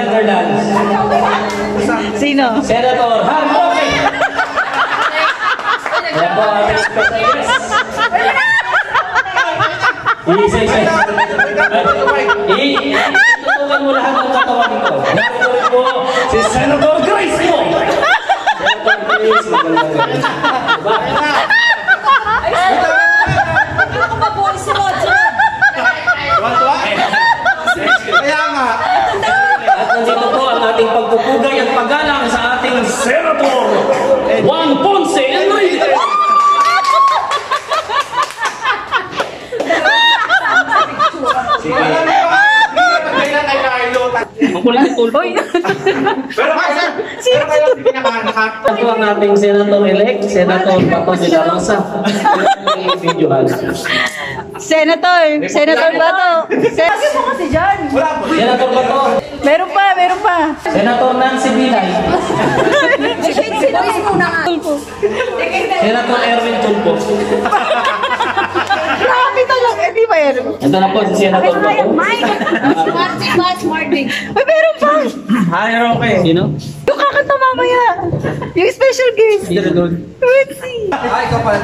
Netherlands. Sino? Senator Harry Roque. Yan po ang ating special guest. Itutukan mo lahat ng katawan dito. Narito rin po si Senator Grace mo. Senator Grace, magandang gabi. Ako pa po si Roger. Kaya nga. At nandito po ang ating pagpupugay at paggalang sa ating Senator Juan Ponce Enrique. Makulit tulpo. Pero kayo hindi pinakahanap. Ito ang ating Senator-elect, Senator Bato de la Rosa. Senator Bato. Kasi mo kasi dyan. Senator Bato. Meron pa. Senator Nancy Binay. Si Luis muna nga. Senator Erwin Tulpo. Grabe talaga, di ba yan? Ito na po si Senator Bato. Martin. Ay, meron pa. Hi, Roque. Sino? Yung kakanta mamaya. Yung special guest. Sino doon? Let's see. Ay, kapal.